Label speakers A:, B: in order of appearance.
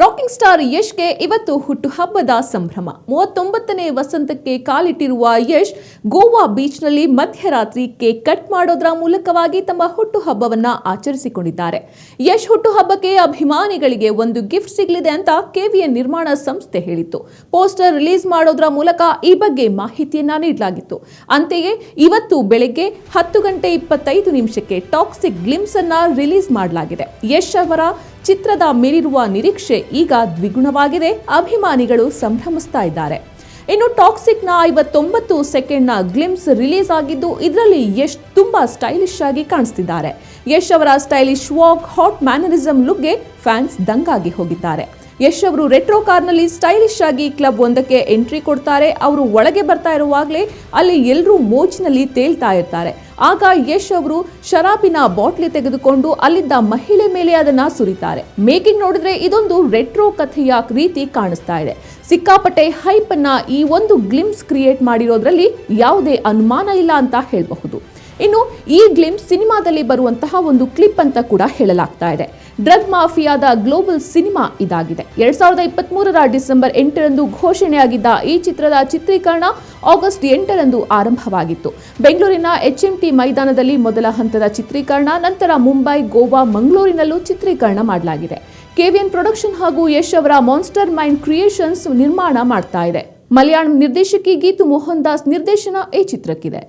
A: Rocking star ಯಶ್ಗೆ ಇವತ್ತು ಹುಟ್ಟುಹಬ್ಬದ ಸಂಭ್ರಮ. 39ನೇ ವಸಂತಕ್ಕೆ ಕಾಲಿಟ್ಟಿರುವ ಯಶ್ ಗೋವಾ ಬೀಚ್ನಲ್ಲಿ ಮಧ್ಯರಾತ್ರಿ ಕೇಕ್ ಕಟ್ ಮಾಡೋದ್ರ ಮೂಲಕವಾಗಿ ತಮ್ಮ ಹುಟ್ಟುಹಬ್ಬವನ್ನ ಆಚರಿಸಿಕೊಂಡಿದ್ದಾರೆ. ಯಶ್ ಹುಟ್ಟುಹಬ್ಬಕ್ಕೆ ಅಭಿಮಾನಿಗಳಿಗೆ ಒಂದು ಗಿಫ್ಟ್ ಸಿಗಲಿದೆ ಅಂತ ಕೆವಿಎನ್ ನಿರ್ಮಾಣ ಸಂಸ್ಥೆ ಹೇಳಿತ್ತು. ಪೋಸ್ಟರ್ ರಿಲೀಸ್ ಮಾಡೋದ್ರ ಮೂಲಕ ಈ ಬಗ್ಗೆ ಮಾಹಿತಿಯನ್ನ ನೀಡಲಾಗಿತ್ತು. ಅಂತೆಯೇ ಇವತ್ತು ಬೆಳಗ್ಗೆ 10:25 ಟಾಕ್ಸಿಕ್ ಗ್ಲಿಮ್ಸ್ ಅನ್ನ ರಿಲೀಸ್ ಮಾಡಲಾಗಿದೆ. ಯಶ್ ಅವರ ಚಿತ್ರದ ಮೇಲಿರುವ ನಿರೀಕ್ಷೆ ಈಗ ದ್ವಿಗುಣವಾಗಿದೆ. ಅಭಿಮಾನಿಗಳು ಸಂಭ್ರಮಿಸ್ತಾ ಇದ್ದಾರೆ. ಇನ್ನು ಟಾಕ್ಸಿಕ್ನ 59 ಸೆಕೆಂಡ್ನ ಗ್ಲಿಮ್ಸ್ ರಿಲೀಸ್ ಆಗಿದ್ದು, ಇದರಲ್ಲಿ ಯಶ್ ತುಂಬಾ ಸ್ಟೈಲಿಶ್ ಆಗಿ ಕಾಣಿಸ್ತಿದ್ದಾರೆ. ಯಶ್ ಅವರ ಸ್ಟೈಲಿಶ್ ವಾಕ್, ಹಾಟ್ ಮ್ಯಾನರಿಸಂ ಲುಕ್ಗೆ ಫ್ಯಾನ್ಸ್ ದಂಗಾಗಿ ಹೋಗಿದ್ದಾರೆ. ಯಶ್ ಅವರು ರೆಟ್ರೋ ಕಾರ್ನಲ್ಲಿ ಸ್ಟೈಲಿಶ್ ಆಗಿ ಕ್ಲಬ್ ಒಂದಕ್ಕೆ ಎಂಟ್ರಿ ಕೊಡ್ತಾರೆ. ಅವರು ಒಳಗೆ ಬರ್ತಾ ಇರುವಾಗಲೇ ಅಲ್ಲಿ ಎಲ್ಲರೂ ಮೋಜಿನಲ್ಲಿ ತೇಲ್ತಾ ಇರ್ತಾರೆ. ಆಗ ಯಶ್ ಅವರು ಶರಾಬಿನ ಬಾಟ್ಲಿ ತೆಗೆದುಕೊಂಡು ಅಲ್ಲಿದ್ದ ಮಹಿಳೆ ಮೇಲೆ ಅದನ್ನ ಸುರಿತಾರೆ. ಮೇಕಿಂಗ್ ನೋಡಿದ್ರೆ ಇದೊಂದು ರೆಟ್ರೋ ಕಥೆಯ ರೀತಿ ಕಾಣಿಸ್ತಾ ಇದೆ. ಸಿಕ್ಕಾಪಟ್ಟೆ ಹೈಪ್ ಅನ್ನ ಈ ಒಂದು ಗ್ಲಿಮ್ಸ್ ಕ್ರಿಯೇಟ್ ಮಾಡಿರೋದ್ರಲ್ಲಿ ಯಾವುದೇ ಅನುಮಾನ ಇಲ್ಲ ಅಂತ ಹೇಳಬಹುದು. ಇನ್ನು ಈ ಗ್ಲಿಮ್ಸ್ ಸಿನಿಮಾದಲ್ಲಿ ಬರುವಂತಹ ಒಂದು ಕ್ಲಿಪ್ ಅಂತ ಕೂಡ ಹೇಳಲಾಗ್ತಾ ಇದೆ. ಡ್ರಗ್ ಮಾಫಿಯಾದ ಗ್ಲೋಬಲ್ ಸಿನಿಮಾ ಇದಾಗಿದೆ. 2023ರ ಡಿಸೆಂಬರ್ 8ರಂದು ಘೋಷಣೆಯಾಗಿದ್ದ ಈ ಚಿತ್ರದ ಚಿತ್ರೀಕರಣ ಆಗಸ್ಟ್ 8ರಂದು ಆರಂಭವಾಗಿತ್ತು. ಬೆಂಗಳೂರಿನ HMT ಮೈದಾನದಲ್ಲಿ ಮೊದಲ ಹಂತದ ಚಿತ್ರೀಕರಣ, ನಂತರ ಮುಂಬೈ, ಗೋವಾ, ಮಂಗಳೂರಿನಲ್ಲೂ ಚಿತ್ರೀಕರಣ ಮಾಡಲಾಗಿದೆ. ಕೆವಿಎನ್ ಪ್ರೊಡಕ್ಷನ್ ಹಾಗೂ ಯಶ್ ಅವರ ಮಾನ್ಸ್ಟರ್ ಮೈಂಡ್ ಕ್ರಿಯೇಷನ್ಸ್ ನಿರ್ಮಾಣ ಮಾಡ್ತಾ ಇದೆ. ಮಲಯಾಳಂ ನಿರ್ದೇಶಕಿ ಗೀತು ಮೋಹನ್ ದಾಸ್ ನಿರ್ದೇಶನ ಈ ಚಿತ್ರಕ್ಕಿದೆ.